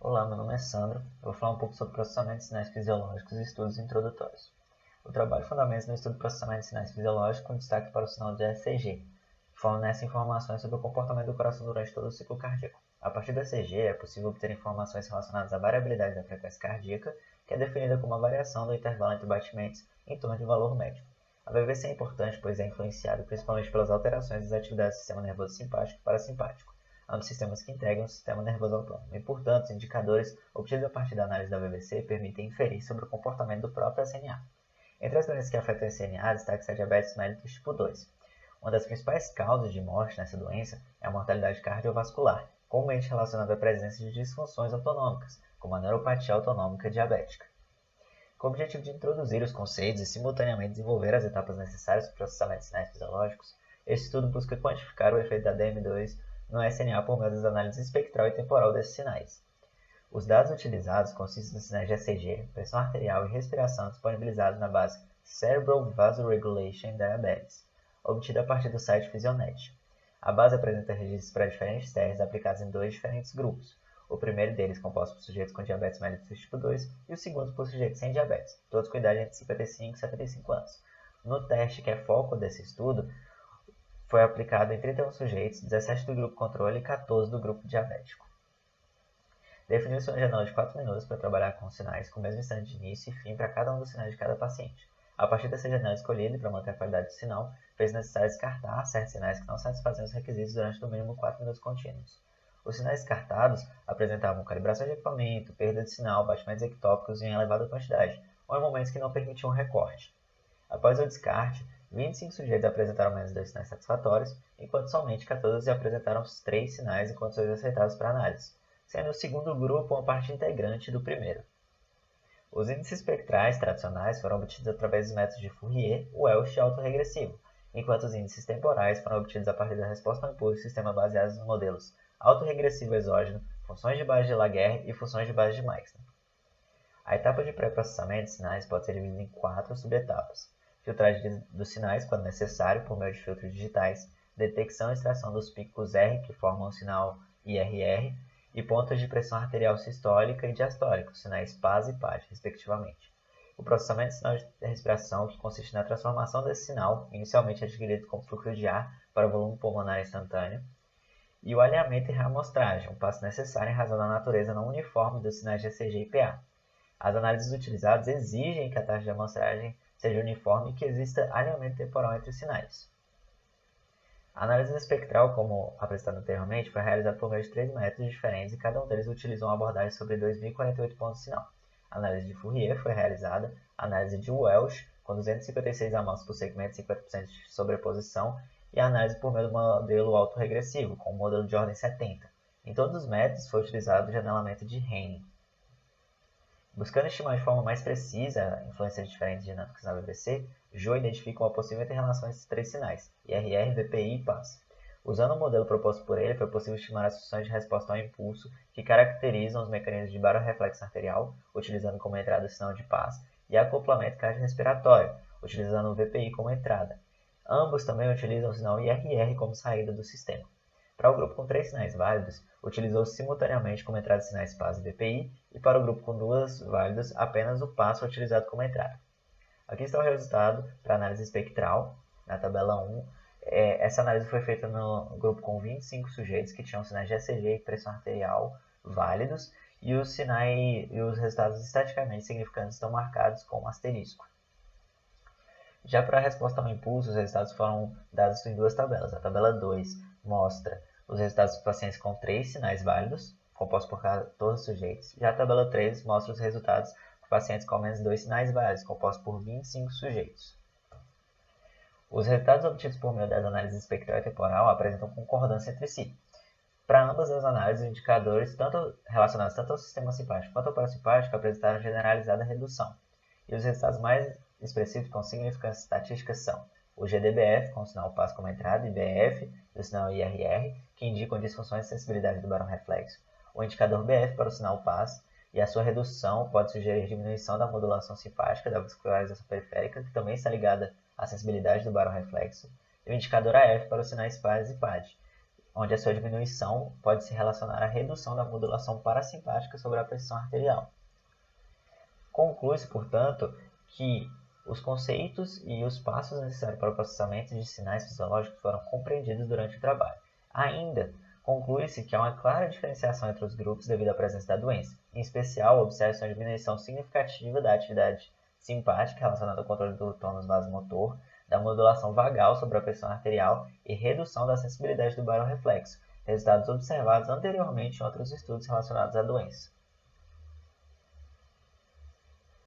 Olá, meu nome é Sandro. Eu vou falar um pouco sobre processamento de sinais fisiológicos e estudos introdutórios. O trabalho fundamenta no estudo de processamento de sinais fisiológicos com destaque para o sinal de ECG, que fornece informações sobre o comportamento do coração durante todo o ciclo cardíaco. A partir do ECG, é possível obter informações relacionadas à variabilidade da frequência cardíaca, que é definida como a variação do intervalo entre batimentos em torno de um valor médio. A VVC é importante, pois é influenciado principalmente pelas alterações das atividades do sistema nervoso simpático e parasimpático, ambos sistemas que integram o sistema nervoso autônomo, e, portanto, os indicadores obtidos a partir da análise da VVC permitem inferir sobre o comportamento do próprio SNA. Entre as doenças que afetam o SNA, destaca-se a diabetes mellitus tipo 2. Uma das principais causas de morte nessa doença é a mortalidade cardiovascular, comumente relacionada à presença de disfunções autonômicas, como a neuropatia autonômica diabética. Com o objetivo de introduzir os conceitos e simultaneamente desenvolver as etapas necessárias para o processamento de sinais fisiológicos, este estudo busca quantificar o efeito da DM2 no SNA por meio das análises espectral e temporal desses sinais. Os dados utilizados consistem nos sinais de ECG, pressão arterial e respiração disponibilizados na base Cerebral Vasoregulation Diabetes, obtida a partir do site Physionet. A base apresenta registros para diferentes testes aplicados em dois diferentes grupos. O primeiro deles composto por sujeitos com diabetes mellitus tipo 2 e o segundo por sujeitos sem diabetes, todos com idade entre 55 e 75 anos. No teste, que é foco desse estudo, foi aplicado em 31 sujeitos, 17 do grupo controle e 14 do grupo diabético. Definiu-se uma janela de 4 minutos para trabalhar com os sinais com o mesmo instante de início e fim para cada um dos sinais de cada paciente. A partir dessa janela escolhida e para manter a qualidade do sinal, fez necessário descartar certos sinais que não satisfaziam os requisitos durante no mínimo 4 minutos contínuos. Os sinais descartados apresentavam calibração de equipamento, perda de sinal, batimentos ectópicos em elevada quantidade, ou em momentos que não permitiam recorte. Após o descarte, 25 sujeitos apresentaram menos 2 sinais satisfatórios, enquanto somente 14 apresentaram 3 sinais em condições aceitáveis para análise, sendo o segundo grupo uma parte integrante do primeiro. Os índices espectrais tradicionais foram obtidos através dos métodos de Fourier, Welch e autorregressivo, enquanto os índices temporais foram obtidos a partir da resposta ao impulso do sistema baseados nos modelos autorregressivo exógeno, funções de base de Laguerre e funções de base de Meissner. A etapa de pré-processamento de sinais pode ser dividida em 4 subetapas: filtragem dos sinais quando necessário por meio de filtros digitais, detecção e extração dos picos R que formam o sinal IRR e pontos de pressão arterial sistólica e diastólica, os sinais PAS e PAD, respectivamente. O processamento de sinal de respiração, que consiste na transformação desse sinal, inicialmente adquirido como fluxo de ar para o volume pulmonar instantâneo, e o alinhamento e reamostragem, um passo necessário em razão da natureza não uniforme dos sinais de ECG e PA. As análises utilizadas exigem que a taxa de amostragem seja uniforme e que exista alinhamento temporal entre os sinais. A análise espectral, como apresentado anteriormente, foi realizada por meio de 3 métodos diferentes e cada um deles utilizou uma abordagem sobre 2048 pontos de sinal. A análise de Fourier foi realizada, a análise de Welch, com 256 amostras por segmento e 50% de sobreposição, e a análise por meio do modelo autorregressivo, com o modelo de ordem 70. Em todos os métodos foi utilizado o janelamento de Henning. Buscando estimar de forma mais precisa a influência de diferentes dinâmicas na VVC, Joe identifica uma possível interrelação entre esses 3 sinais, IRR, VPI e PAS. Usando o modelo proposto por ele, foi possível estimar as funções de resposta ao impulso que caracterizam os mecanismos de barorreflexo arterial, utilizando como entrada o sinal de PAS, e acoplamento cardiorrespiratório, utilizando o VPI como entrada. Ambos também utilizam o sinal IRR como saída do sistema. Para o grupo com 3 sinais válidos, utilizou simultaneamente como entrada os sinais PAS e VPI, e para o grupo com 2 válidos, apenas o PAS foi utilizado como entrada. Aqui está o resultado para a análise espectral, na tabela 1. Essa análise foi feita no grupo com 25 sujeitos que tinham sinais de ECG e pressão arterial válidos, e os resultados estatisticamente significantes estão marcados com um asterisco. Já para a resposta ao impulso, os resultados foram dados em 2 tabelas. A tabela 2 mostra os resultados dos pacientes com 3 sinais válidos, compostos por 14 sujeitos. Já a tabela 3 mostra os resultados para pacientes com menos 2 sinais válidos, compostos por 25 sujeitos. Os resultados obtidos por meio das análises espectral e temporal apresentam concordância entre si. Para ambas as análises, os indicadores relacionados tanto ao sistema simpático quanto ao parasimpático apresentaram generalizada redução. E os resultados mais expressivos com significância estatística são o GDBF, com o sinal PAS como entrada, e BF, e o sinal IRR, que indicam disfunções de sensibilidade do barorreflexo, o indicador BF para o sinal PAS, e a sua redução pode sugerir diminuição da modulação simpática da vascularização periférica, que também está ligada à sensibilidade do barorreflexo, e o indicador AF para os sinais PAS e PAD. onde a sua diminuição pode se relacionar à redução da modulação parasimpática sobre a pressão arterial. Conclui-se, portanto, que os conceitos e os passos necessários para o processamento de sinais fisiológicos foram compreendidos durante o trabalho. Ainda, conclui-se que há uma clara diferenciação entre os grupos devido à presença da doença. Em especial, observa-se uma diminuição significativa da atividade simpática relacionada ao controle do tônus vasomotor, da modulação vagal sobre a pressão arterial e redução da sensibilidade do barorreflexo, resultados observados anteriormente em outros estudos relacionados à doença.